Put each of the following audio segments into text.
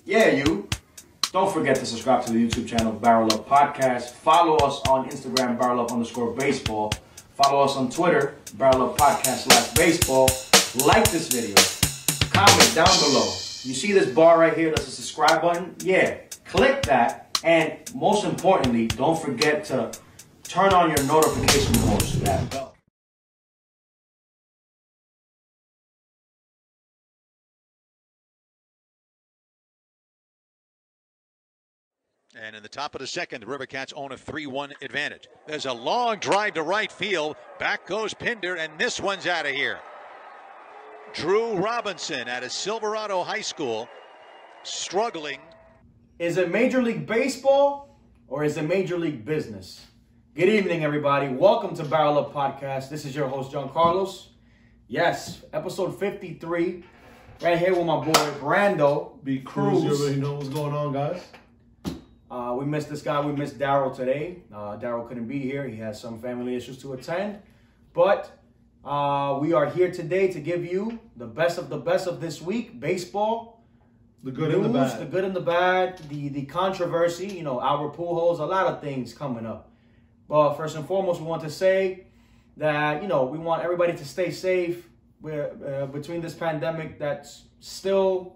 Yeah, you. Don't forget to subscribe to the YouTube channel, Barrel Up Podcast. Follow us on Instagram, BarrelUp_baseball. Follow us on Twitter, Barrel Up Podcast /baseball. Like this video. Comment down below. You see this bar right here? That's a subscribe button? Yeah. Click that. And most importantly, don't forget to turn on your notification post to that bell. And in the top of the second, the Rivercats own a 3-1 advantage. There's a long drive to right field. Back goes Pinder, and this one's out of here. Drew Robinson out of Silverado High School, struggling. Is it Major League Baseball or is it Major League Business? Good evening, everybody. Welcome to Barrel Up Podcast. This is your host, John Carlos. Yes, episode 53. Right here with my boy, Brando B. Cruz. You already know what's going on, guys. We missed this guy. We missed Daryl today. Daryl couldn't be here. He has some family issues to attend. But we are here today to give you the best of this week. Baseball. The good news, and the bad. The good and the bad. The controversy. You know, Albert Pujols. A lot of things coming up. But first and foremost, we want to say that, you know, we want everybody to stay safe between this pandemic that's still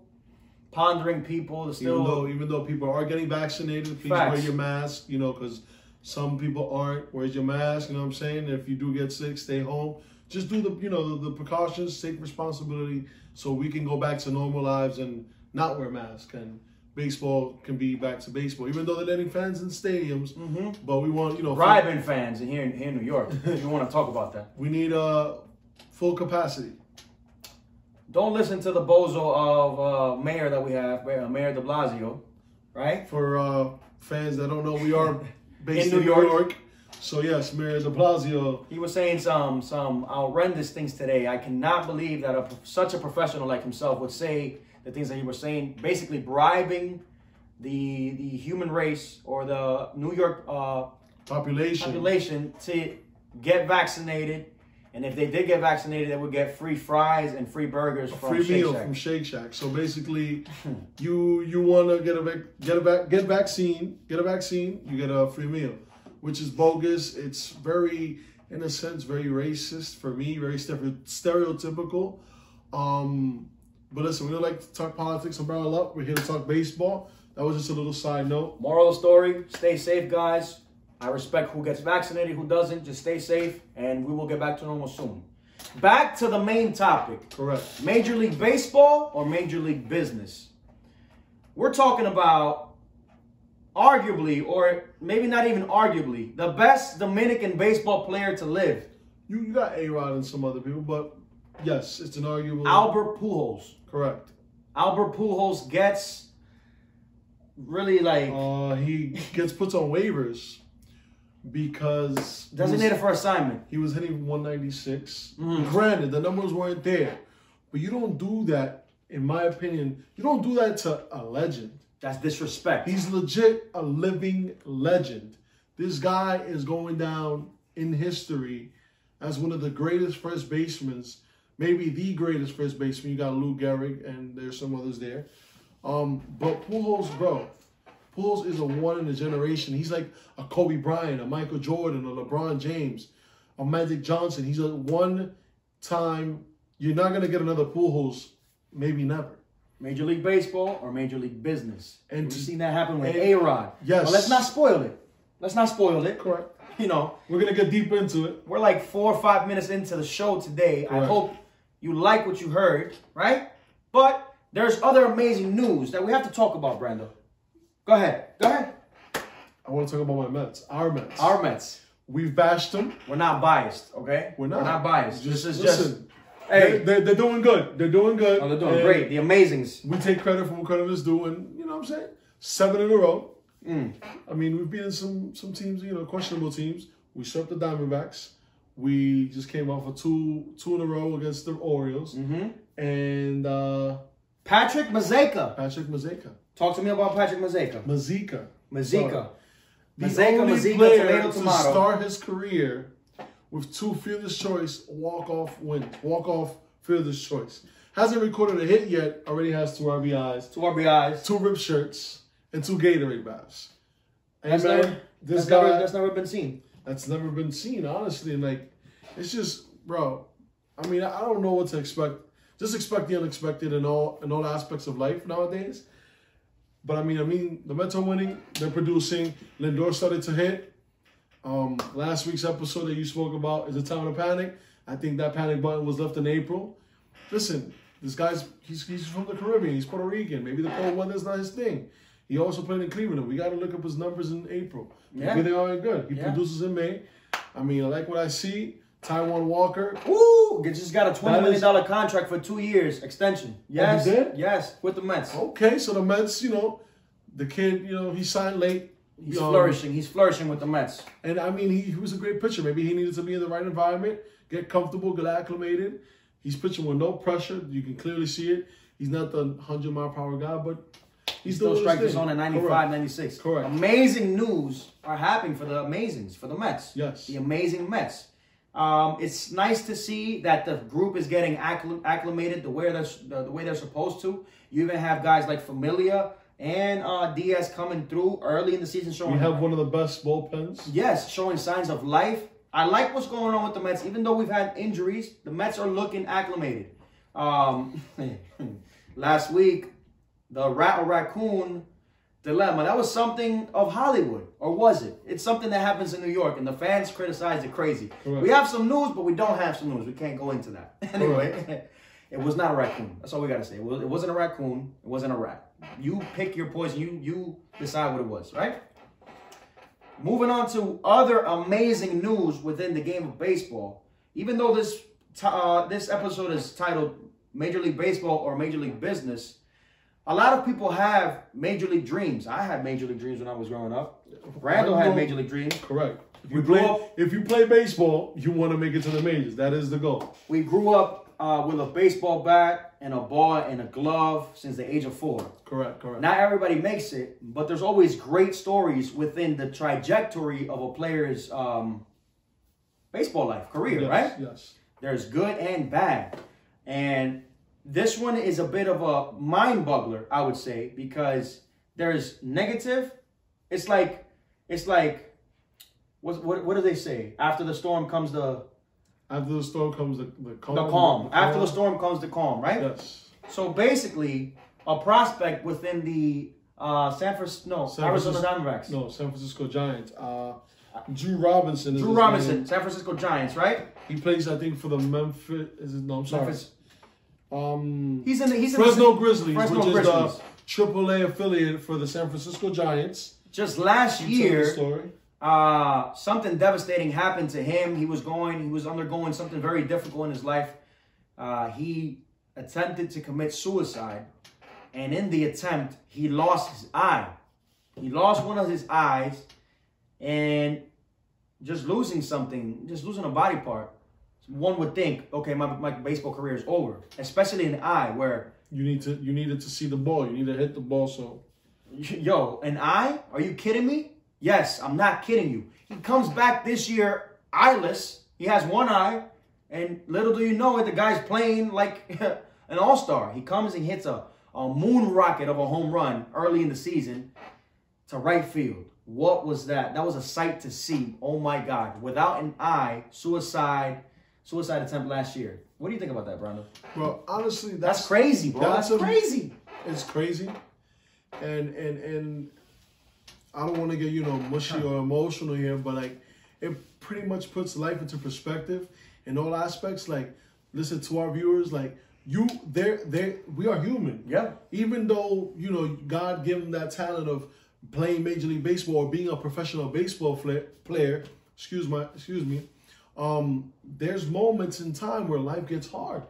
pondering people. Even though people are getting vaccinated, please wear your mask, you know, because some people aren't. Wear your mask, you know what I'm saying? If you do get sick, stay home. Just do the precautions, take responsibility so we can go back to normal lives and not wear masks. And baseball can be back to baseball, even though they're letting fans in stadiums. But we want, you know, driving fans here in New York. We want to talk about that. We need full capacity. Don't listen to the bozo of mayor that we have, Mayor de Blasio, right? For fans that don't know, we are based in New York. So yes, Mayor de Blasio. He was saying some horrendous things today. I cannot believe that such a professional like himself would say the things that he was saying, basically bribing the human race or the New York population to get vaccinated. And if they did get vaccinated, they would get free fries and free burgers from Shake Shack. Free meal from Shake Shack. So basically, you want to get vaccine, you get a free meal, which is bogus. It's very, in a sense, very racist for me, very stereotypical. But listen, we don't like to talk politics on Barrel Up. We're here to talk baseball. That was just a little side note. Moral of the story, stay safe, guys. I respect who gets vaccinated, who doesn't. Just stay safe, and we will get back to normal soon. Back to the main topic. Correct. Major League Baseball or Major League Business? We're talking about arguably, or maybe not even arguably, the best Dominican baseball player to live. You got A-Rod and some other people, but yes, it's an arguable. Albert Pujols. Correct. Albert Pujols gets really like... he gets put on waivers. Because designated for assignment. He was hitting 196. Granted, the numbers weren't there. But you don't do that, in my opinion, you don't do that to a legend. That's disrespect. He's legit a living legend. This guy is going down in history as one of the greatest first basemen, maybe the greatest first baseman. You got Lou Gehrig, and there's some others there. But Pujols, bro, Pujols is a one in a generation. He's like a Kobe Bryant, a Michael Jordan, a LeBron James, a Magic Johnson. He's a one-time. You're not going to get another Pujols, maybe never. Major League Baseball or Major League Business. And we've seen that happen with A-Rod. Yes. Well, let's not spoil it. Correct. You know. We're going to get deep into it. We're like 4 or 5 minutes into the show today. Correct. I hope you like what you heard, right? But there's other amazing news that we have to talk about, Brando. Go ahead. I want to talk about my Mets. Our Mets. We've bashed them. We're not biased, okay? We're not biased. Listen, hey, they're doing good. They're doing good. Oh, they're doing great. The Amazings. We take credit for what credit is due, and you know what I'm saying? 7 in a row. I mean, we've beaten some teams, you know, questionable teams. We swept the Diamondbacks. We just came off of two in a row against the Orioles. And Patrick Mazeika. Talk to me about Patrick Mazeika. Mazeika. The only player to start his career with 2 Fielder's Choice walk-off wins. Walk-off Fielder's Choice. Hasn't recorded a hit yet. Already has 2 RBIs. 2 RBIs. 2 ripped shirts. And 2 Gatorade baths. And That's never been seen. That's never been seen, honestly. And like, it's just, bro. I mean, I don't know what to expect. Just expect the unexpected in all aspects of life nowadays. But I mean, the Mets are winning. They're producing. Lindor started to hit. Last week's episode that you spoke about, is it time to panic? I think that panic button was left in April. Listen, this guy's he's from the Caribbean. He's Puerto Rican. Maybe the cold weather's not his thing. He also played in Cleveland. We got to look up his numbers in April. Maybe they aren't good. He produces in May. I mean, I like what I see. Taijuan Walker. Woo! Just got a $20 million contract for 2 years extension. Yes. Oh, he did? Yes, with the Mets. Okay, so the Mets, the kid, he signed late. He's flourishing. He's flourishing with the Mets. And I mean, he was a great pitcher. Maybe he needed to be in the right environment, get comfortable, get acclimated. He's pitching with no pressure. You can clearly see it. He's not the 100-mile-per-hour guy, but he's still doing striking his zone at 95, Correct. 96. Correct. Amazing news are happening for the Amazings, for the Mets. Yes. The amazing Mets. It's nice to see that the group is getting acclimated the way they're supposed to. You even have guys like Familia and Diaz coming through early in the season showing. We have one of the best bullpens. Yes, showing signs of life. I like what's going on with the Mets. Even though we've had injuries, the Mets are looking acclimated. Last week, the rat or raccoon dilemma, that was something of Hollywood, or was it? It's something that happens in New York, and the fans criticized it crazy. Correct. We have some news, but we don't have some news. We can't go into that. Anyway, it was not a raccoon. That's all we got to say. It wasn't a raccoon. It wasn't a rat. You pick your poison. You decide what it was, right? Moving on to other amazing news within the game of baseball. Even though this episode is titled Major League Baseball or Major League Business, a lot of people have Major League dreams. I had Major League dreams when I was growing up. Randall had Major League dreams. Correct. If If you play baseball, you want to make it to the majors. That is the goal. We grew up with a baseball bat and a ball and a glove since the age of 4. Correct. Not everybody makes it, but there's always great stories within the trajectory of a player's baseball life, career, right? Yes. There's good and bad. And this one is a bit of a mind buggler, I would say, because there's negative. It's like what do they say? After the storm comes the storm comes the calm. The calm. After the storm comes the calm, right? Yes. So basically, a prospect within the Arizona Diamondbacks. No, San Francisco Giants. Drew Robinson. Drew Robinson, San Francisco Giants, right? He plays, I think, for the Memphis. I'm sorry. Memphis. He's in Fresno Grizzlies, Fresno which Grizzlies. is the AAA affiliate for the San Francisco Giants. Just last year, story. something devastating happened to him. He was undergoing something very difficult in his life. He attempted to commit suicide, and in the attempt, he lost his eye. He lost one of his eyes, and just losing a body part, one would think, okay, my baseball career is over, especially in the eye where you needed to see the ball. You need to hit the ball. So, yo, an eye? Are you kidding me? Yes, I'm not kidding you. He comes back this year eyeless. He has one eye, and little do you know it, the guy's playing like an all-star. He comes and hits a moon rocket of a home run early in the season to right field. What was that? That was a sight to see. Oh my God! Without an eye, suicide attempt last year. What do you think about that, Brando? Well, honestly, that's crazy, bro. That's crazy. It's crazy, and I don't want to get mushy or emotional here, but like it pretty much puts life into perspective in all aspects. Like, listen to our viewers, like we are human. Yeah. Even though God gave them that talent of playing Major League Baseball or being a professional baseball player. Excuse me. There's moments in time where life gets hard.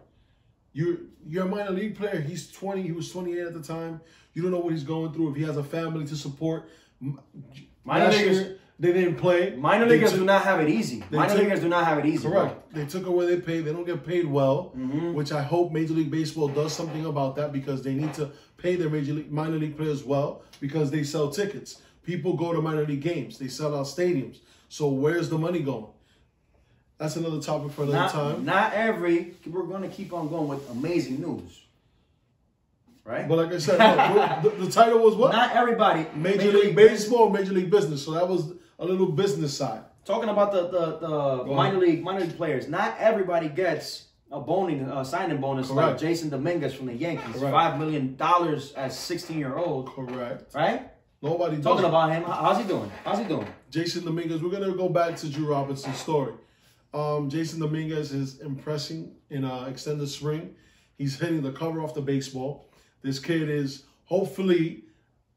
You're a minor league player. He's 20. He was 28 at the time. You don't know what he's going through. If he has a family to support. Minor leaguers, they didn't play. Minor leaguers do not have it easy. Minor leaguers do not have it easy. Correct. Bro. They took away their pay. They don't get paid well, which I hope Major League Baseball does something about that, because they need to pay their minor league players well, because they sell tickets. People go to minor league games. They sell out stadiums. So where's the money going? That's another topic for another time. We're going to keep on going with amazing news. Right? But like I said, the title was what? Not everybody. Major League Baseball, Major League Business. So that was a little business side. Talking about the minor league players. Not everybody gets a signing bonus like Jason Dominguez from the Yankees. Correct. $5 million as 16-year-old. Correct. Right? Nobody does talking about him. How's he doing? Jason Dominguez. We're gonna go back to Drew Robinson's story. Jason Dominguez is impressing in extended spring. He's hitting the cover off the baseball. This kid is hopefully,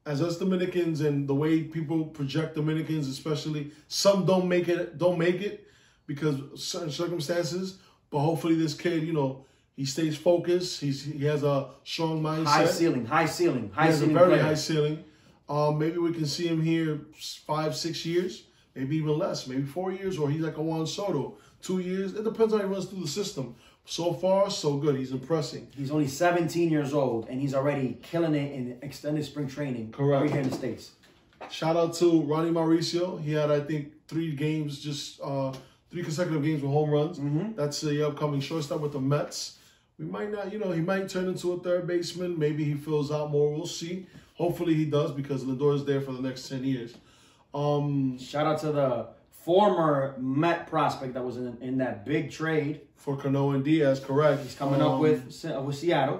as us Dominicans and the way people project Dominicans, especially some don't make it because of certain circumstances. But hopefully, this kid, he stays focused. He has a strong mindset. High ceiling. He has a very high ceiling. Maybe we can see him here 5-6 years, maybe even less, maybe 4 years, or he's like a Juan Soto, 2 years. It depends how he runs through the system. So far, so good. He's impressing. He's only 17 years old, and he's already killing it in extended spring training. Correct. Right here in the States. Shout out to Ronnie Mauricio. He had, I think, 3 consecutive games with home runs. That's the upcoming shortstop with the Mets. We might not, he might turn into a third baseman. Maybe he fills out more. We'll see. Hopefully he does because Lindor is there for the next 10 years. Shout out to the former Met prospect that was in that big trade. For Cano and Diaz, correct. He's coming up with Seattle.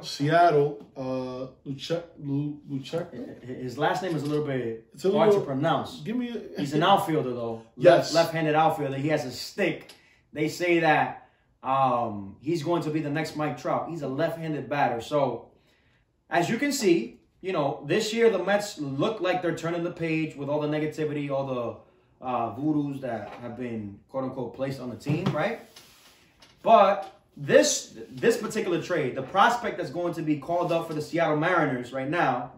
Luchek. His last name is a little bit hard to pronounce. He's an outfielder, though. Yes. Left-handed outfielder. He has a stick. They say that he's going to be the next Mike Trout. He's a left-handed batter. So, as you can see, this year the Mets look like they're turning the page with all the negativity, all the voodoos that have been, quote-unquote, placed on the team, right? But this particular trade, the prospect that's going to be called up for the Seattle Mariners right now,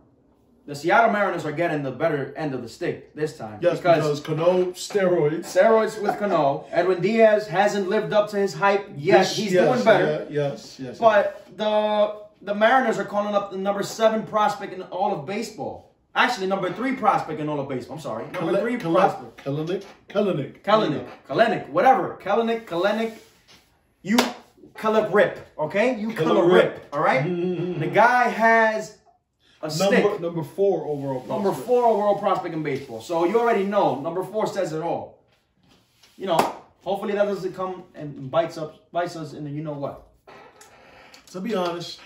the Seattle Mariners are getting the better end of the stick this time. Yes, because Cano, steroids. Steroids with Cano. Edwin Diaz hasn't lived up to his hype yet. He's doing better. Yes. But the Mariners are calling up the number 7 prospect in all of baseball. Actually, number 3 prospect in all of baseball. I'm sorry. Number 3 prospect. Kalenic. Whatever. Kalenic. You color rip, okay? You color rip, all right? The guy has a stick. Number 4 overall prospect. Number 4 overall prospect in baseball. So you already know. Number 4 says it all. Hopefully that doesn't come and bites us in the you-know-what. To be honest,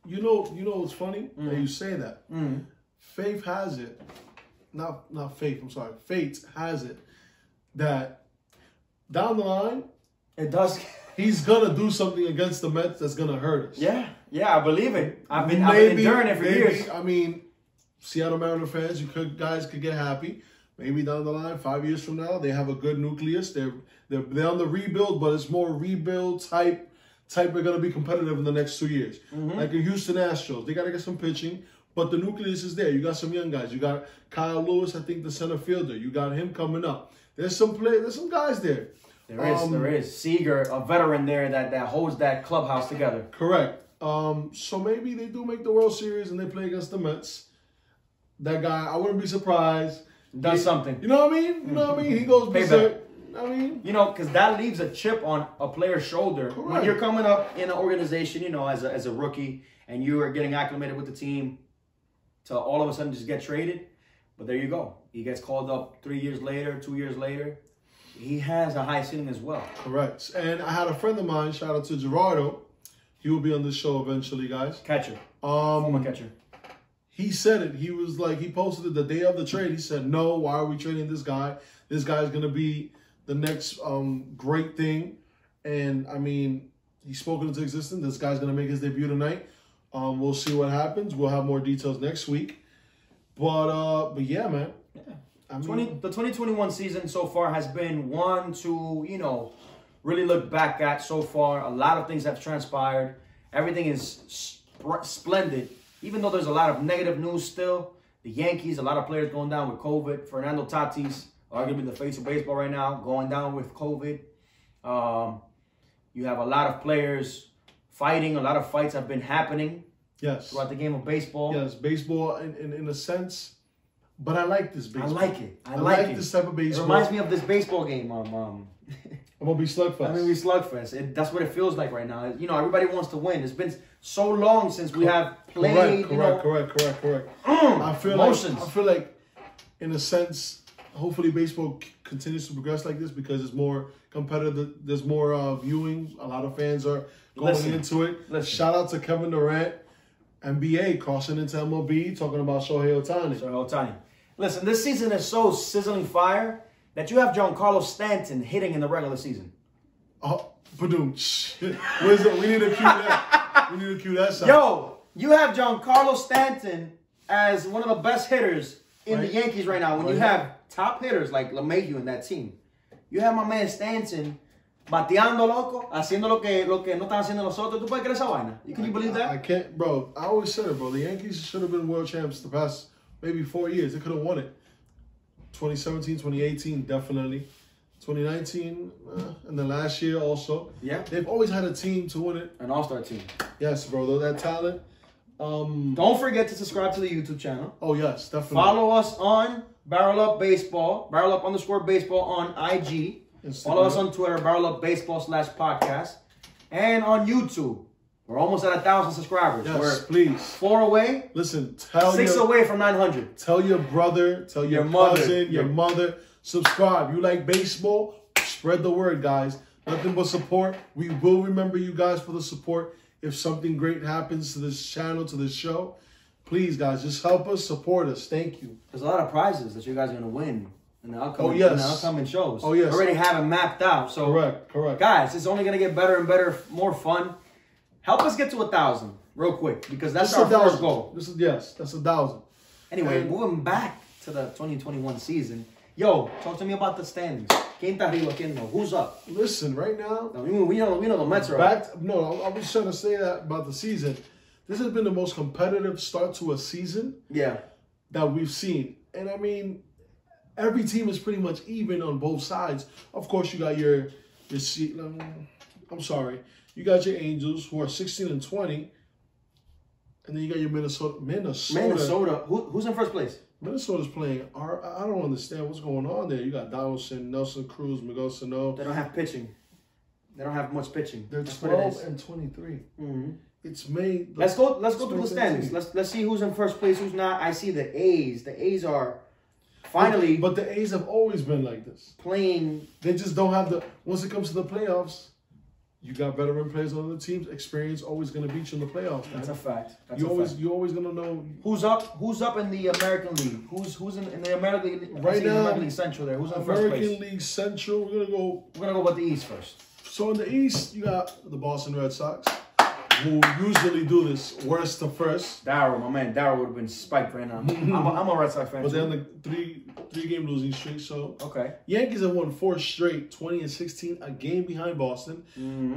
what's funny? That you say that. Faith has it. Not Faith, I'm sorry. Fate has it that down the line, it does. He's going to do something against the Mets that's going to hurt us. Yeah, I believe it. I've been enduring it for years. I mean, Seattle Mariner fans, guys could get happy. Maybe down the line, 5 years from now, they have a good nucleus. They're on the rebuild, but it's more rebuild type. They're going to be competitive in the next 2 years. Like in Houston Astros, they got to get some pitching, but the nucleus is there. You got some young guys. You got Kyle Lewis, I think the center fielder. You got him coming up. There's some guys there. There is. Seager, a veteran there that holds that clubhouse together. Correct. So maybe they do make the World Series and they play against the Mets. That guy, I wouldn't be surprised. Does something. You know what I mean? He goes berserk. Because that leaves a chip on a player's shoulder. Correct. When you're coming up in an organization, as a rookie, and you are getting acclimated with the team, to all of a sudden just get traded. But there you go. He gets called up 3 years later, 2 years later. He has a high ceiling as well. Correct. And I had a friend of mine, shout out to Gerardo. He will be on this show eventually, guys. Catcher. Former catcher. He said it. He was like, he posted it the day of the trade. He said, no, why are we trading this guy? This guy's going to be the next great thing. And, I mean, he's spoken into existence. This guy's going to make his debut tonight. We'll see what happens. We'll have more details next week. But yeah, man. Yeah. The 2021 season so far has been one to, really look back at so far. A lot of things have transpired. Everything is splendid. Even though there's a lot of negative news still, the Yankees, a lot of players going down with COVID. Fernando Tatis, arguably the face of baseball right now, going down with COVID. You have a lot of players fighting. A lot of fights have been happening. Yes. Throughout the game of baseball. Yes, baseball in a sense. But I like this baseball. I like it. I like this type of baseball. It reminds me of this baseball game. I'm gonna be slugfest. I'm gonna be slugfest. That's what it feels like right now. You know, everybody wants to win. It's been so long since we have played. Correct. I emotions. feel like, in a sense, hopefully baseball continues to progress like this because it's more competitive. There's more viewing. A lot of fans are going into it. Shout out to Kevin Durant, NBA, crossing into MLB, talking about Shohei Ohtani. Listen, this season is so sizzling fire that you have Giancarlo Stanton hitting in the regular season. Oh, badoom. We need to cue that. We need to cue that sound. Yo, you have Giancarlo Stanton as one of the best hitters in the Yankees right now. When you have top hitters like LeMahieu in that team, you have my man Stanton bateando loco, haciendo lo que no están haciendo nosotros. ¿Tú puedes creer esa vaina? Can you believe that? I can't, bro. I always said it, bro. The Yankees should have been world champs the past maybe 4 years. They could have won it. 2017, 2018, definitely. 2019, and the last year also. Yeah. They've always had a team to win it. An all-star team. Yes, bro. Though that talent. Don't forget to subscribe to the YouTube channel. Oh, yes, definitely. Follow us on Barrel Up Baseball, Barrel Up _ Baseball on IG. Instagram. Follow us on Twitter, Barrel Up Baseball /podcast. And on YouTube. We're almost at 1,000 subscribers. Yes, We're please. 4 away. Listen, 6 away from 900. Tell your brother, tell your cousin, your mother, subscribe. You like baseball? Spread the word, guys. Nothing but support. We will remember you guys for the support. If something great happens to this channel, to this show, please, guys, just help us, support us. Thank you. There's a lot of prizes that you guys are going to win in the upcoming shows. Oh, yes. We already have it mapped out. So, correct. Guys, it's only going to get better and better, more fun. Help us get to 1,000 real quick because that's our first goal. That's 1,000. Anyway, moving back to the 2021 season. Yo, talk to me about the standings. ¿Quién está arriba? ¿Quién no? Who's up? Listen, right now, we know the Mets are up. No, I was trying to say that about the season. This has been the most competitive start to a season that we've seen. And I mean, every team is pretty much even on both sides. Of course, you got your you got your Angels who are 16-20, and then you got your Minnesota. Who's in first place? Minnesota's playing. I don't understand what's going on there. You got Donaldson, Nelson Cruz, Miguel Sano. They don't have pitching. They don't have much pitching. They're 12-23. Mm-hmm. It's May. Let's go through the standings. Let's see who's in first place, who's not. I see the A's. The A's are finally. But the A's have always been like this. Playing. They just don't have the. Once it comes to the playoffs, you got veteran players on the teams. Experience always going to beat you in the playoffs. Man. That's a fact. You're always going to know who's up. Who's up in the American League? Who's in the American League right now? American League Central there. Who's in first place? American League Central. We're gonna go with the East first. So in the East, you got the Boston Red Sox, who usually do this worst to first. Darryl, my man, Darryl would have been spiked right now. I'm a Red Sox fan. But they're on the three-game losing streak. So okay, Yankees have won 4 straight, 20-16, a game behind Boston.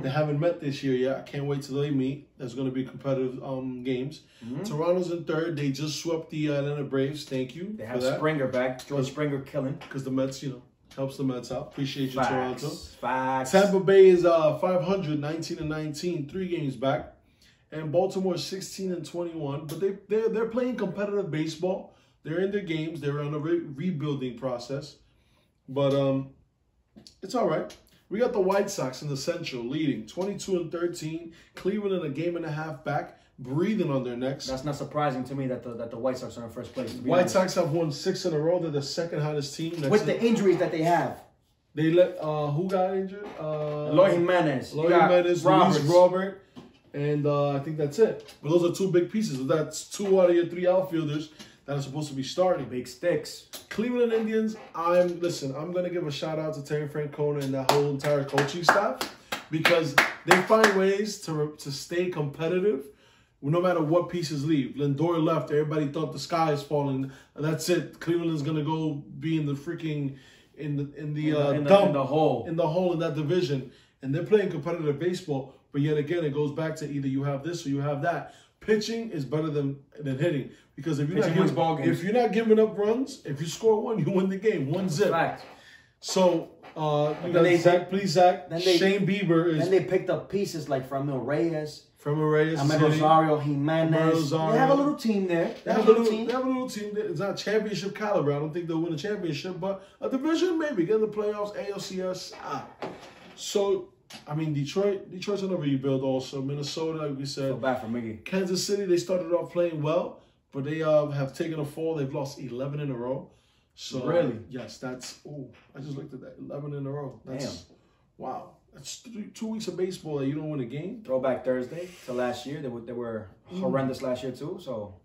They haven't met this year yet. I can't wait till they meet. There's going to be competitive games. Toronto's in third. They just swept the Atlanta Braves. Thank you. They have Springer back. George Springer killing. Because the Mets, helps the Mets out. Appreciate you, Toronto. Facts. Tampa Bay is 500, 19-19, 3 games back. And Baltimore 16-21. But they're playing competitive baseball. They're in their games. They're on a rebuilding process. But it's all right. We got the White Sox in the Central leading 22-13. Cleveland in a game and a half back, breathing on their necks. That's not surprising to me that the White Sox are in first place. White Sox have won 6 in a row. They're the second hottest team. With the injuries that they have. They let who got injured? Eloy Jimenez. Luis Robert. And I think that's it. But those are 2 big pieces. That's 2 out of your 3 outfielders that are supposed to be starting. Big sticks. Cleveland Indians, I'm going to give a shout out to Terry Francona and that whole entire coaching staff because they find ways to stay competitive no matter what pieces leave. Lindor left. Everybody thought the sky is falling. That's it. Cleveland's going to go be in the freaking in the hole in that division. And they're playing competitive baseball. But yet again, it goes back to either you have this or you have that. Pitching is better than hitting because if you're not giving up runs, if you score 1, you win the game. 1-0. Fact. So you got Zach Plesac, Shane Bieber is. Then they picked up pieces like Franmil Reyes, Ahmed Rosario, Jimenez. They have a little team there. They have a little team. It's not championship caliber. I don't think they'll win a championship, but a division maybe. Get in the playoffs, ALCS. So, I mean, Detroit's on a rebuild also. Minnesota, like we said. Feel bad for Miggy. Kansas City, they started off playing well, but they have taken a fall. They've lost 11 in a row. So Really? Yes, that's. Oh, I just looked at that. 11 in a row. That's, Damn. Wow. That's 2 weeks of baseball that you don't win a game. Throwback Thursday to last year. They were horrendous last year too. So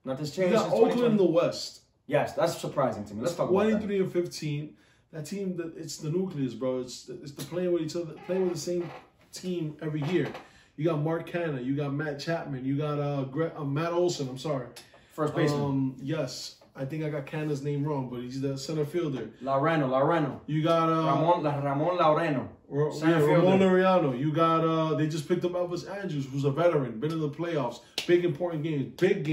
nothing's changed. You got since Oakland in 2020. the West. Yes, that's surprising to me. Let's talk about that. 23 and 15. That team, it's the nucleus, bro. It's the playing with each other, playing with the same team every year. You got Mark Canha, you got Matt Chapman, you got Matt Olson. I'm sorry, First baseman. Yes, I think I got Canha's name wrong, but he's the center fielder. Laureno. You got Ramon Laureno. Center Ramon fielder. Laureano. You got they just picked up Elvis Andrews, who's a veteran, been in the playoffs, big important games, big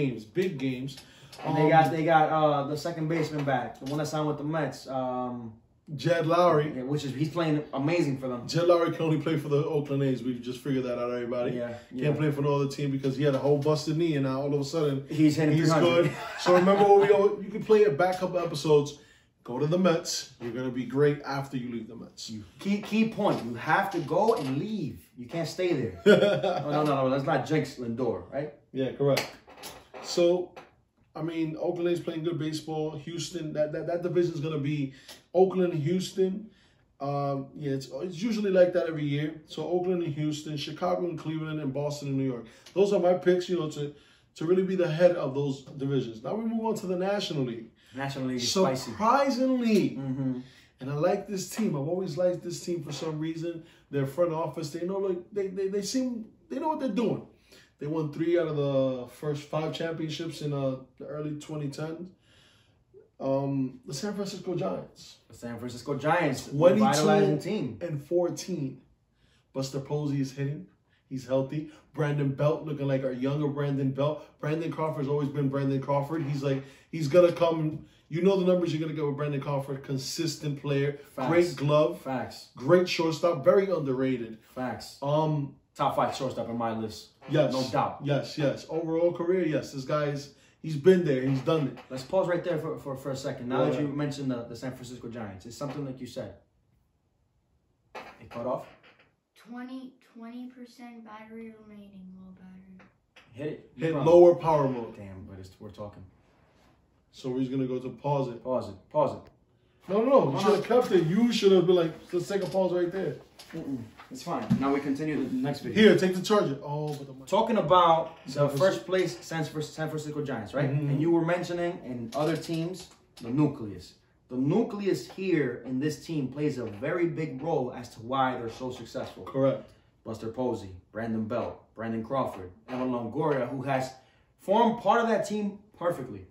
games. And they got the second baseman back, the one that signed with the Mets. Jed Lowry. Yeah, he's playing amazing for them. Jed Lowry can only play for the Oakland A's. We just figured that out, everybody. Yeah. Can't play for no other team because he had a whole busted knee, and now all of a sudden He's hitting 300. good. So remember what you can play it back a couple episodes. Go to the Mets. You're gonna be great after you leave the Mets. Key point: you have to go and leave. You can't stay there. No. Let's not jinx Lindor, right? Yeah, correct. So, I mean, Oakland A's playing good baseball. Houston, that division is gonna be Oakland and Houston. It's usually like that every year. So Oakland and Houston, Chicago and Cleveland, and Boston and New York. Those are my picks, to really be the head of those divisions. Now we move on to the National League. National League is spicy. Surprisingly, and I like this team. I've always liked this team for some reason. Their front office, they know what they're doing. They won 3 out of the first 5 championships in the early 2010s. The San Francisco Giants. The San Francisco Giants, 22 revitalizing team. and 14. Buster Posey is hitting. He's healthy. Brandon Belt looking like our younger Brandon Belt. Brandon Crawford's always been Brandon Crawford. He's gonna come. You know the numbers you're gonna get with Brandon Crawford. Consistent player. Facts. Great glove. Facts. Great shortstop. Very underrated. Facts. Top 5 shortstop in my list. Yes. No doubt. Yes. Overall career, yes. This guy's he's been there. He's done it. Let's pause right there for a second. Now that you mentioned the San Francisco Giants, it's something like you said. It cut off. 20% battery remaining, low battery. Hit it. Hit lower power mode. Damn, but we're talking. So we're just gonna go to pause it. Pause it. No. You should have kept it. You should have been like, let's take a pause right there. It's fine. Now we continue the next video. Here, take the charger. Oh, but the Talking about the first place San Francisco Giants, right? And you were mentioning in other teams, the nucleus. The nucleus here in this team plays a very big role as to why they're so successful. correct. Buster Posey, Brandon Belt, Brandon Crawford, Evan Longoria, who has formed part of that team perfectly.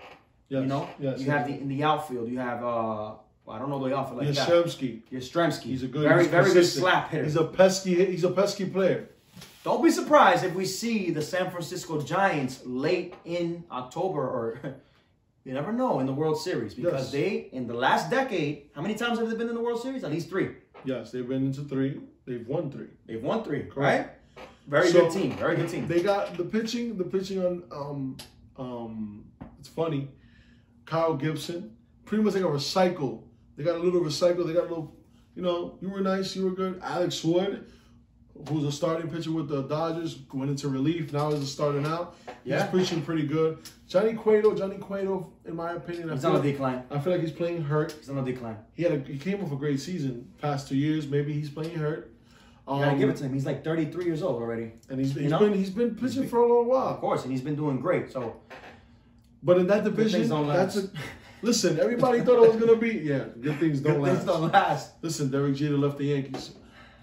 Yes. You have in the outfield, you have I don't know the outfield like that. Yastrzemski. He's a good, very good consistent. slap hitter. He's a pesky player. Don't be surprised if we see the San Francisco Giants late in October or you never know in the World Series because they, in the last decade, how many times have they been in the World Series? At least 3. Yes, they've been into 3. They've won 3. They've won 3, Correct. right? Very good team. Very good team. They got the pitching on it's funny. Kyle Gibson, pretty much like a recycle. They got a little recycle. They got a little, you were nice, you were good. Alex Wood, who's a starting pitcher with the Dodgers, went into relief. Now he's starting out. Yeah. He's pitching pretty good. Johnny Cueto, in my opinion, He's on a decline. I feel like he's playing hurt. He's on a decline. He came off a great season past 2 years. Maybe he's playing hurt. You gotta give it to him. He's like 33 years old already. And he's been pitching for a long while. Of course, and he's been doing great. So, but in that division, listen. Everybody thought it was gonna be good things don't last. Things don't last. Listen, Derek Jeter left the Yankees.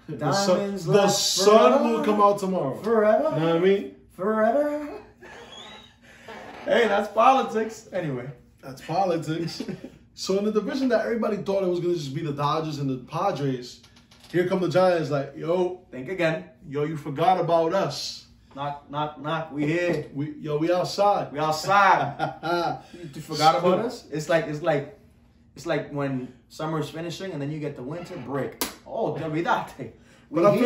The Diamonds sun will come out tomorrow. Forever. You know what I mean? Forever. Hey, that's politics. Anyway, that's politics. So in the division that everybody thought it was gonna just be the Dodgers and the Padres, here come the Giants. Like, yo, think again. Yo, you forgot about us. Knock. We here. We outside. We outside. You forgot about us? It's like when summer's finishing and then you get the winter break. Oh, olvídate. But I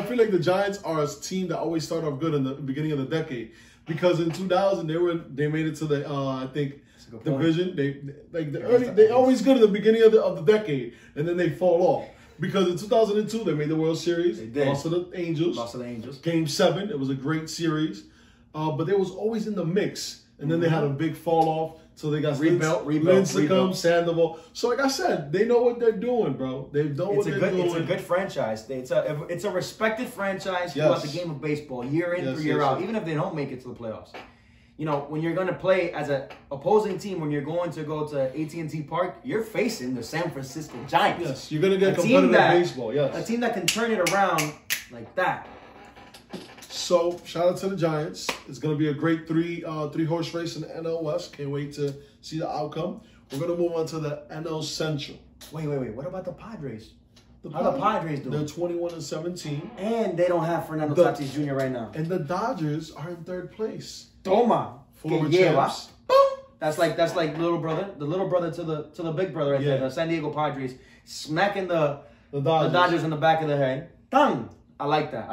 feel like the Giants are a team that always start off good in the beginning of the decade, because in 2000 they made it to the I think division. They always good in the beginning of the decade, and then they fall off. Because in 2002, they made the World Series. They did. Lost to the Angels. Lost to the Angels. Game 7. It was a great series. But they was always in the mix. And then they had a big fall off. So they got Rebuilt. Lincecum, Sandoval. So like I said, they know what they're doing, bro. They know what they're doing. It's a good franchise. It's a respected franchise throughout the game of baseball, year in through year out. Even if they don't make it to the playoffs, you know, when you're going to play as an opposing team, when you're going to go to AT&T Park, you're facing the San Francisco Giants. Yes, you're going to get competitive baseball. Yes, a team that can turn it around like that. So, shout out to the Giants. It's going to be a great three-horse race in the NL West. Can't wait to see the outcome. We're going to move on to the NL Central. Wait. What about the Padres? How the Padres doing? They're 21-17. And they don't have Fernando Tatis Jr. right now. And the Dodgers are in 3rd place. Toma. Former que lleva. champs. That's like little brother, the little brother to the big brother right there. The San Diego Padres smacking the Dodgers in the back of the head. Done. I like that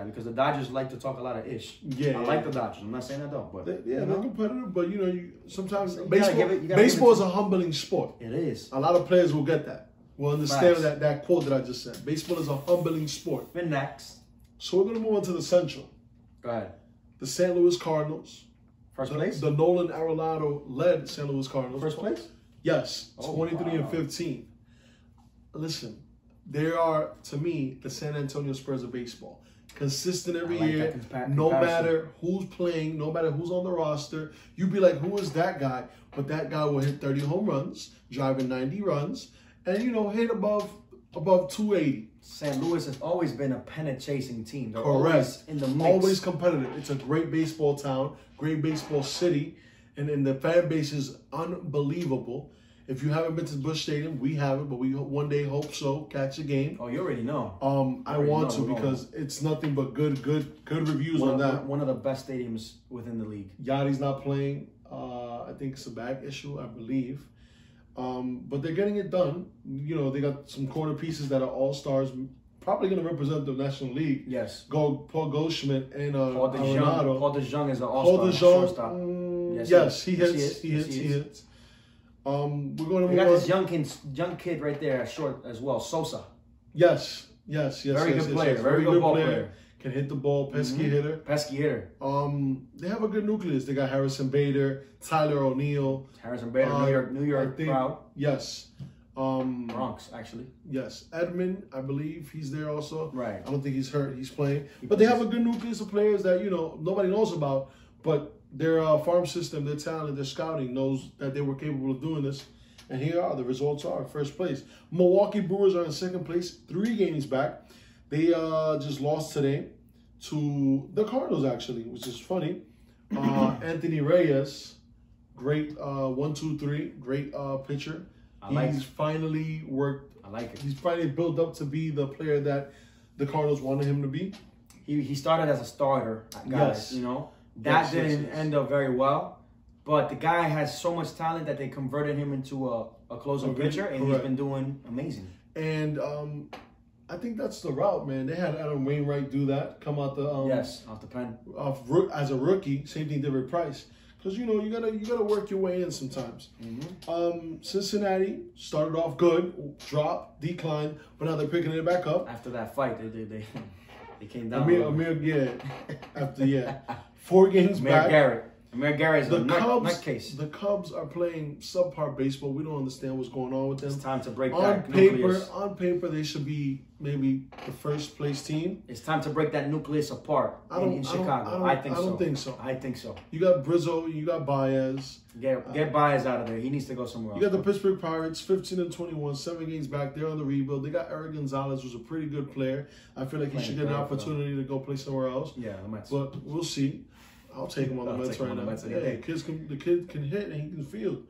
because the Dodgers like to talk a lot of ish. Yeah, I like the Dodgers. I'm not saying I don't, but they're competitive. But you know, sometimes you baseball is a humbling sport. It is. A lot of players will get that. Will understand that quote that I just said. Baseball is a humbling sport. Then next, so we're gonna move on to the Central. Go ahead. The St. Louis Cardinals. First place. The Nolan Arenado led St. Louis Cardinals. First place. Yes, 23-15. Listen. They are, to me, the San Antonio Spurs of baseball. Consistent every year, no matter who's playing, no matter who's on the roster. You'd be like, who is that guy? But that guy will hit 30 home runs, driving 90 runs, and, you know, hit above 280. St. Louis has always been a pennant-chasing team. They're Correct. Always in the mix. Always competitive. It's a great baseball town, great baseball city, and the fan base is unbelievable. If you haven't been to Busch Stadium, we haven't, but we one day hope so. Catch a game. Oh, you already know. I want to because it's nothing but good reviews on that. One of the best stadiums within the league. Yachty's not playing. I think it's a back issue, I believe. But they're getting it done. You know, they got some corner pieces that are all-stars, probably going to represent the National League. Yes. Paul Goldschmidt and Paul DeJong. Paul DeJong is an all-star. Paul DeJong, yes, he hits. We're going to move on. We got this young kid right there, short as well, Sosa. Yes. Very good player. Very good ball player. Can hit the ball, pesky hitter. They have a good nucleus. They got Harrison Bader, Tyler O'Neill. Harrison Bader, New York crowd. Yes. Bronx, actually. Yes. Edmund, I believe he's there also. Right. I don't think he's hurt. He's playing. But they have a good nucleus of players that, you know, nobody knows about. But their farm system, their talent, their scouting knows that they were capable of doing this. And here are the results are first place. Milwaukee Brewers are in second place, 3 games back. They just lost today to the Cardinals, actually, which is funny. Anthony Reyes, great 1-2-3, great pitcher. He's finally worked. I like it. He's finally built up to be the player that the Cardinals wanted him to be. He started as a starter, guys. You know. That didn't end up very well, but the guy has so much talent that they converted him into a closing pitcher, and he's been doing amazing. And I think that's the route, man. They had Adam Wainwright do that, come out the off the pen as a rookie. Same thing did with Price, because you know you gotta work your way in sometimes. Cincinnati started off good, dropped, declined, but now they're picking it back up after that fight. They came down. After 4 games back. Amir Garrett is a nutcase. The Cubs are playing subpar baseball. We don't understand what's going on with them. It's time to break that nucleus. On paper, they should be maybe the first place team. It's time to break that nucleus apart in Chicago. I don't think so. You got Brizzo. You got Baez. Get Baez out of there. He needs to go somewhere else. You got the Pittsburgh Pirates, 15-21, 7 games back. They're on the rebuild. They got Eric Gonzalez, who's a pretty good player. I feel like he should get an opportunity to go play somewhere else. Yeah, the Mets. But we'll see. I'll take him on the Mets right now. The kid can hit and he can field.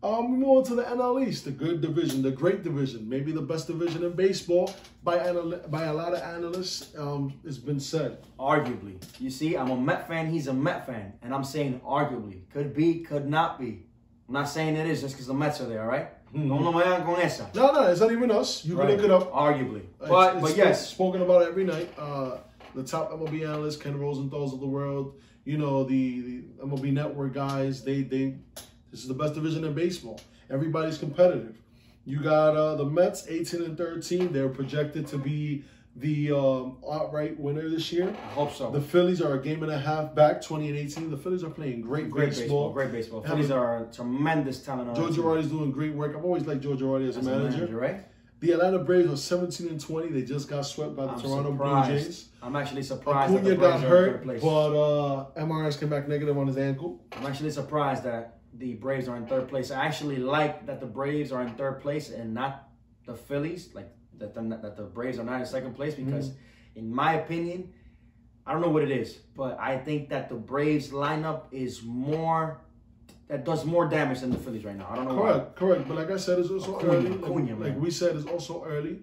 We move on to the NL East, the good division, the great division, maybe the best division in baseball by a lot of analysts. It's been said. Arguably. You see, I'm a Met fan. He's a Met fan. And I'm saying arguably. Could be, could not be. I'm not saying it is just because the Mets are there, all right? No, it's not even us. You can look it up. Arguably. But yes. Spoken about every night. The top MLB analysts, Ken Rosenthal's of the world, you know, the MLB Network guys, this is the best division in baseball. Everybody's competitive. You got the Mets, 18-13. They're projected to be the outright winner this year. I hope so. The Phillies are a game and a half back, 20-18. The Phillies are playing great baseball. Great baseball. Phillies are a tremendous talent. Joe Girardi's doing great work. I've always liked Joe Girardi as a manager. Right? The Atlanta Braves are 17-20. They just got swept by the Toronto Blue Jays. I'm actually surprised that Acuna the Braves got are in third hurt, place. but MRIs came back negative on his ankle. I'm actually surprised that the Braves are in third place. I actually like that the Braves are in third place and not the Phillies, like that the Braves are not in second place, because in my opinion, I don't know what it is, but I think that the Braves lineup is that does more damage than the Phillies right now. I don't know Correct. But like I said, it's also early. Like we said, it's also early.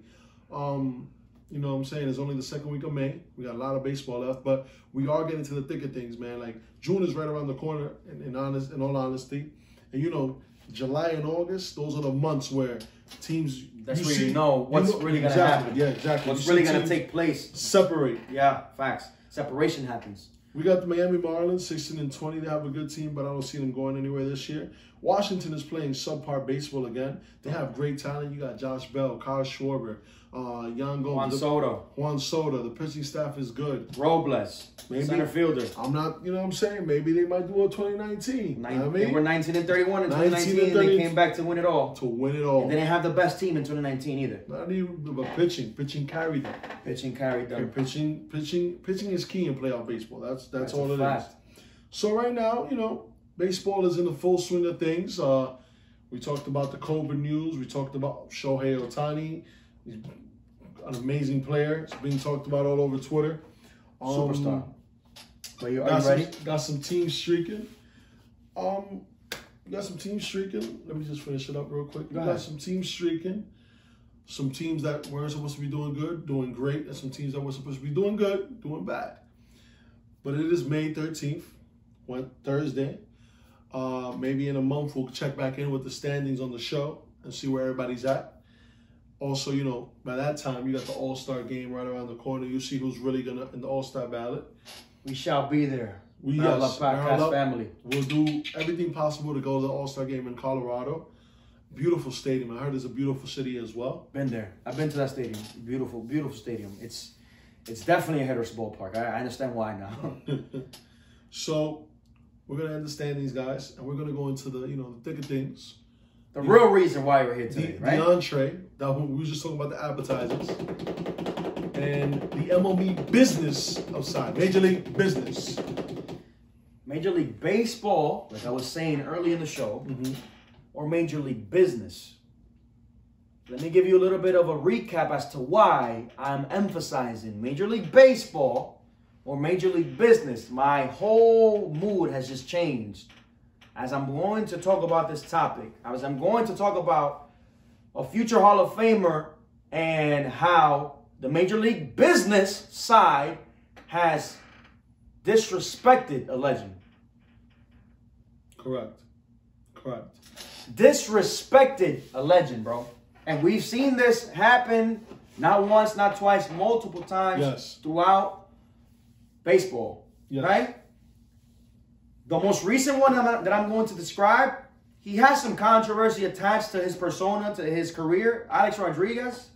You know what I'm saying? It's only the second week of May. We got a lot of baseball left, but we are getting to the thick of things, man. Like June is right around the corner, in all honesty. And you know, July and August, those are the months where teams you know what's really going to happen. Yeah, exactly. What's really going to take place. Separate. Yeah, facts. Separation happens. We got the Miami Marlins, 16-20. They have a good team, but I don't see them going anywhere this year. Washington is playing subpar baseball again. They have great talent. You got Josh Bell, Kyle Schwarber, Yan Gomes, Juan Soto. The pitching staff is good. Robles, center fielder. I'm not, you know what I'm saying? Maybe they might do a 2019. They were 19-31 in 2019, and they came back to win it all. And they didn't have the best team in 2019 either. Not even, but pitching. Pitching carried them. And pitching is key in playoff baseball. That's all it is. So right now, you know, baseball is in the full swing of things. We talked about the COVID news. We talked about Shohei Ohtani. He's an amazing player. It's being talked about all over Twitter. Superstar. Are you ready? Got some teams streaking. Let me just finish it up real quick. Got some teams streaking. Some teams that weren't supposed to be doing good, doing great. And some teams that were supposed to be doing good, doing bad. But it is May 13th, Thursday. Maybe in a month we'll check back in with the standings on the show and see where everybody's at. Also, you know, by that time, you got the All-Star game right around the corner. You see who's really going to, in the All-Star ballot. We shall be there. Barrel Up Podcast family. We'll do everything possible to go to the All-Star game in Colorado. Beautiful stadium. I heard it's a beautiful city as well. Been there. I've been to that stadium. Beautiful, beautiful stadium. It's definitely a hitter's ballpark. I understand why now. So, we're going to end the standings, guys, and we're going to go into the, you know, the thick of things. The real reason why we're here today, right? The entree. We were just talking about the appetizers. And the MLB business outside. Major League business. Major League Baseball, like I was saying early in the show, or Major League Business. Let me give you a little bit of a recap as to why I'm emphasizing Major League Baseball or Major League Business. My whole mood has just changed as I'm going to talk about this topic, as I'm going to talk about a future Hall of Famer and how the Major League Business side has disrespected a legend. Correct. Disrespected a legend, bro. And we've seen this happen not once, not twice, multiple times throughout baseball, right? The most recent one that I'm going to describe, he has some controversy attached to his persona, to his career. Alex Rodriguez,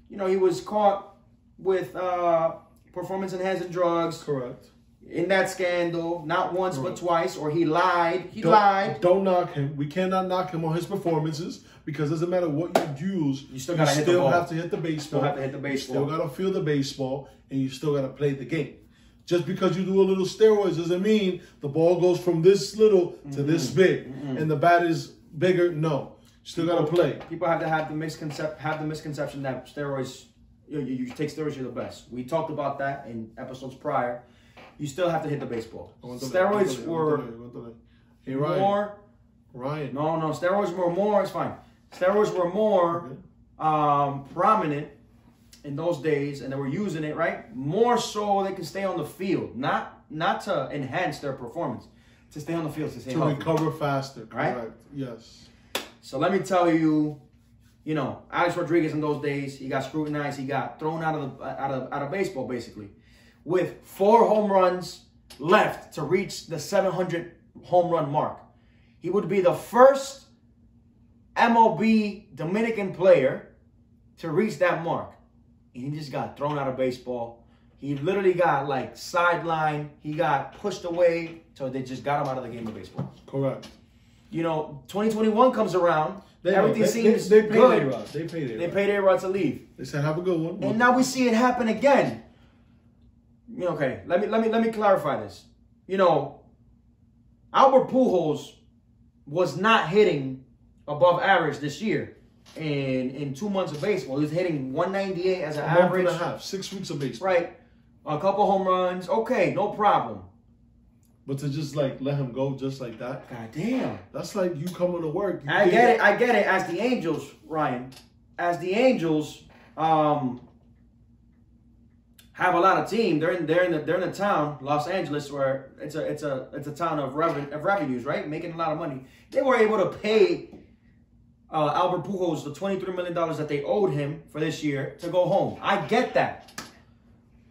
you know, he was caught with performance-enhancing drugs. Correct. In that scandal, not once but twice, or he lied. He lied. Don't knock him. We cannot knock him on his performances because it doesn't matter what you use. You still have to hit the baseball. You still got to feel the baseball, and you still got to play the game. Just because you do a little steroids doesn't mean the ball goes from this little to this big, and the bat is bigger. No, you still got to play. People have to have the misconception that steroids, you take steroids, you're the best. We talked about that in episodes prior. You still have to hit the baseball. Steroids were more. Ryan. No, steroids were more. It's fine. Steroids were more prominent in those days, and they were using it, right? More so they can stay on the field, not to enhance their performance, to stay on the field, to stay healthy. Recover faster, correct? Right? Yes. So let me tell you, you know, Alex Rodriguez in those days, he got scrutinized, he got thrown out of baseball basically, with 4 home runs left to reach the 700 home run mark. He would be the first MLB Dominican player to reach that mark. And he just got thrown out of baseball. He literally got like sidelined. He got pushed away. So they just got him out of the game of baseball. Correct. You know, 2021 comes around. Everything seems they good. A-Rod. They paid A-Rod. They paid A-Rod to leave. They said, have a good one. And now we see it happen again. You know, okay, let me clarify this. You know, Albert Pujols was not hitting above average this year. In 2 months of baseball, he was hitting 198 as an average. Month and a half, 6 weeks of baseball. Right. A couple home runs. Okay, no problem. But to just like let him go just like that. God damn. That's like you coming to work. I get it. As the Angels, Ryan, as the Angels have a lot of team. They're in the town, Los Angeles, where it's a town of revenues, right? Making a lot of money. They were able to pay Albert Pujols the $23 million that they owed him for this year to go home. I get that.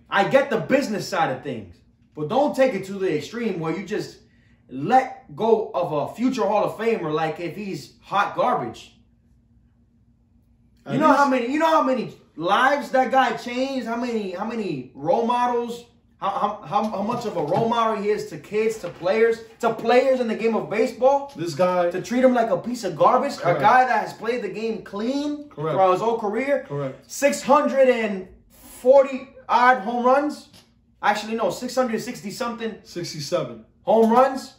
I get the business side of things. But don't take it to the extreme where you just let go of a future Hall of Famer like if he's hot garbage. You know how many lives that guy changed? How many role models? How much of a role model he is to kids, to players in the game of baseball? This guy, to treat him like a piece of garbage, correct. A guy that has played the game clean throughout his whole career. Correct. 640 odd home runs. Actually, no, 660 something. 67 home runs.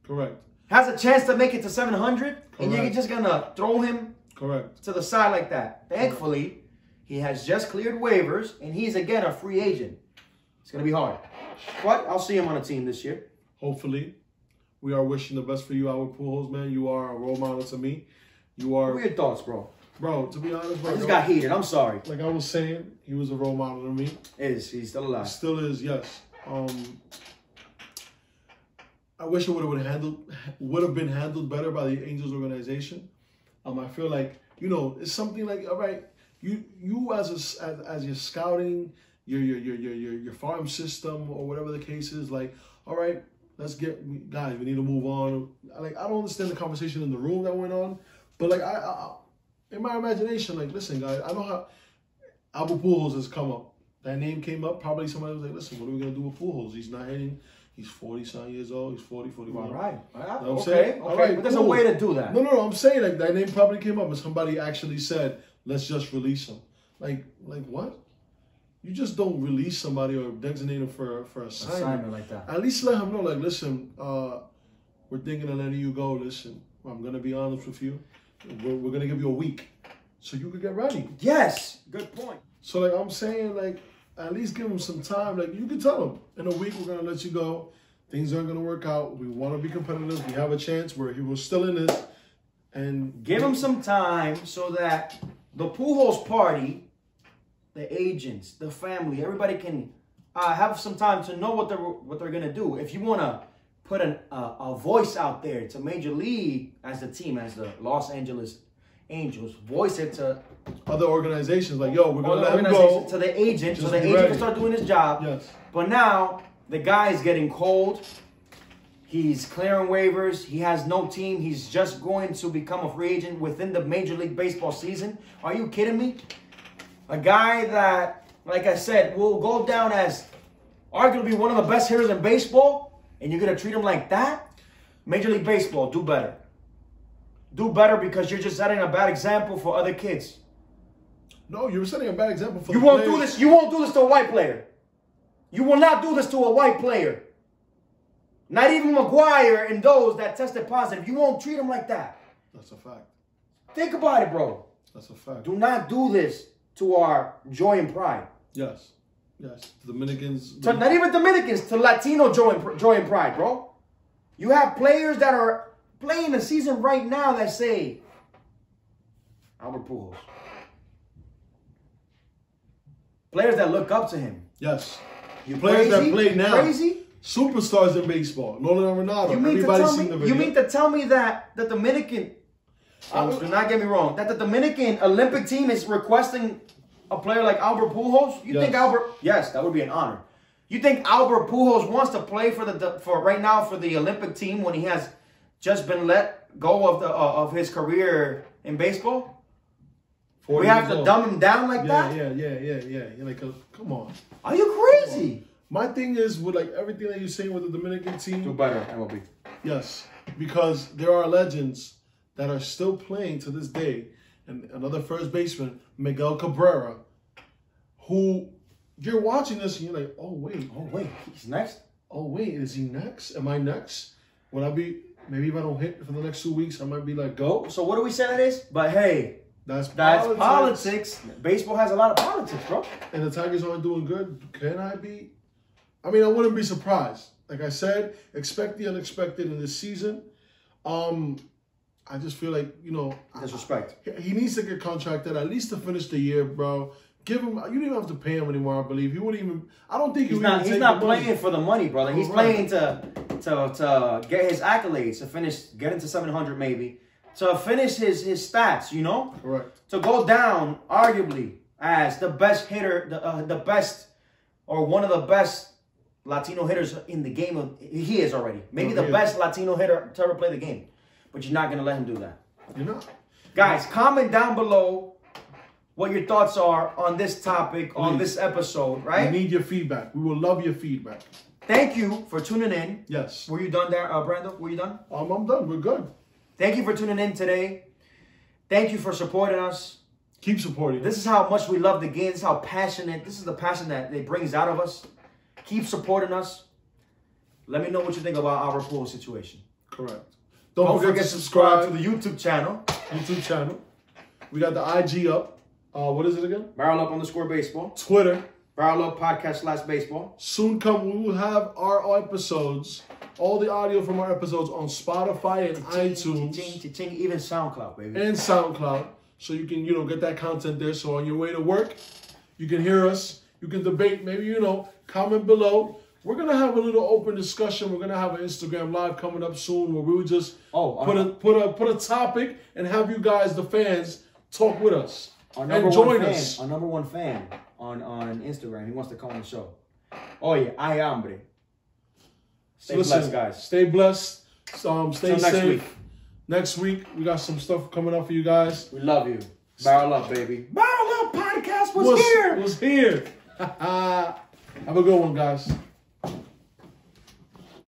Correct. Has a chance to make it to 700, correct. And you're just gonna throw him correct to the side like that. Thankfully, he has just cleared waivers, and he's again a free agent. It's going to be hard. But I'll see him on a team this year. Hopefully. We are wishing the best for you, Albert Pujols, man. You are a role model to me. You are... What are your thoughts, bro? Bro, to be honest, bro... I just got heated. I'm sorry. Like I was saying, he was a role model to me. He's still alive. Still is, yes. I wish it would have been handled better by the Angels organization. I feel like, you know, it's something like, all right, you as your scouting... Your farm system or whatever the case is, like, all right, guys, we need to move on. Like, I don't understand the conversation in the room that went on, but like, I in my imagination, like, listen, guys, I know how Albert Pujols has come up. That name came up. Probably somebody was like, listen, what are we gonna do with Pujols? He's not hitting. He's 40-some years old. He's 40, 41. All right. You know what I'm okay. saying? All right, but there's a way to do that. No. I'm saying like that name probably came up and somebody actually said, let's just release him. Like what? You just don't release somebody or designate them for assignment like that. At least let them know, like, listen, we're thinking of letting you go. Listen, I'm going to be honest with you. We're going to give you a week so you can get ready. Yes, good point. So, like, I'm saying, like, at least give them some time. Like, you can tell them, in a week, we're going to let you go. Things aren't going to work out. We want to be competitive. We have a chance where he was still in this. And give him some time so that the Pujols party... the agents, the family, everybody can have some time to know what they're gonna do. If you wanna put a voice out there to Major League as a team, as the Los Angeles Angels, voice it to other organizations, like, yo, we're gonna let him go. To the agent, so the agent can start doing his job. Yes. But now the guy is getting cold. He's clearing waivers. He has no team. He's just going to become a free agent within the Major League Baseball season. Are you kidding me? A guy that, like I said, will go down as arguably one of the best hitters in baseball, and you're going to treat him like that? Major League Baseball, do better. Do better because you're just setting a bad example for other kids. No, you're setting a bad example for you the won't players. do this. You won't do this to a white player. You will not do this to a white player. Not even McGuire and those that tested positive. You won't treat them like that. That's a fact. Think about it, bro. That's a fact. Do not do this to our joy and pride. Yes. Yes. Dominicans. To not even Dominicans, to Latino joy and pride, bro. You have players that are playing the season right now that say, Albert Pujols. Players that look up to him. Yes. You players crazy? that play now. Crazy? Superstars in baseball. Nolan Arenado. Everybody's seen the video. You mean to tell me that the Dominican... do not get me wrong. That the Dominican Olympic team is requesting a player like Albert Pujols? You think Albert... Yes, that would be an honor. You think Albert Pujols wants to play for right now for the Olympic team when he has just been let go of his career in baseball? We have to dumb him down like that? Yeah. You're like, come on. Are you crazy? My thing is with like everything that you're saying with the Dominican team. Do better, MLB. Yes, because there are legends that are still playing to this day. And another first baseman, Miguel Cabrera, who you're watching this and you're like, oh, wait, he's next? Oh, wait, is he next? Am I next? Would I be, maybe if I don't hit for the next 2 weeks, I might be like, go. So what do we say that is? But hey, that's politics. Baseball has a lot of politics, bro. And the Tigers aren't doing good. Can I be? I mean, I wouldn't be surprised. Like I said, expect the unexpected in this season. I just feel like, you know, disrespect. He needs to get contracted at least to finish the year, bro. Give him. You don't even have to pay him anymore. I believe he wouldn't even. I don't think he's not playing for the money, brother. He's playing to get his accolades, to finish, get into 700 maybe, to finish his stats. You know, correct. To go down arguably as the best hitter, the best or one of the best Latino hitters in the game. He is already maybe the best Latino hitter to ever play the game. But you're not going to let him do that. You're not. Guys, comment down below what your thoughts are on this topic, on this episode, right? We need your feedback. We will love your feedback. Thank you for tuning in. Yes. Were you done there, Brando? Were you done? I'm done. We're good. Thank you for tuning in today. Thank you for supporting us. Keep supporting us. This is how much we love the game. This is how passionate. This is the passion that it brings out of us. Keep supporting us. Let me know what you think about our pool situation. Correct. Don't forget to subscribe to the YouTube channel. We got the IG up. What is it again? BarrelUp_baseball. Twitter. Barrel Up Podcast/baseball. Soon come, we will have our episodes, all the audio from our episodes on Spotify and iTunes. Even SoundCloud, baby. And SoundCloud. So you can, get that content there. So on your way to work, you can hear us. You can debate. Maybe, comment below. We're going to have a little open discussion. We're going to have an Instagram Live coming up soon where we will just put a topic and have you guys, the fans, talk with us. And join us. Our number one fan on Instagram. He wants to come on the show. Oh, yeah. Ay, hambre. Stay blessed, guys. Stay blessed. Stay safe. Next week. Next week, we got some stuff coming up for you guys. We love you. Barrel Up, baby. Barrel Up Podcast was here. Was here. Have a good one, guys.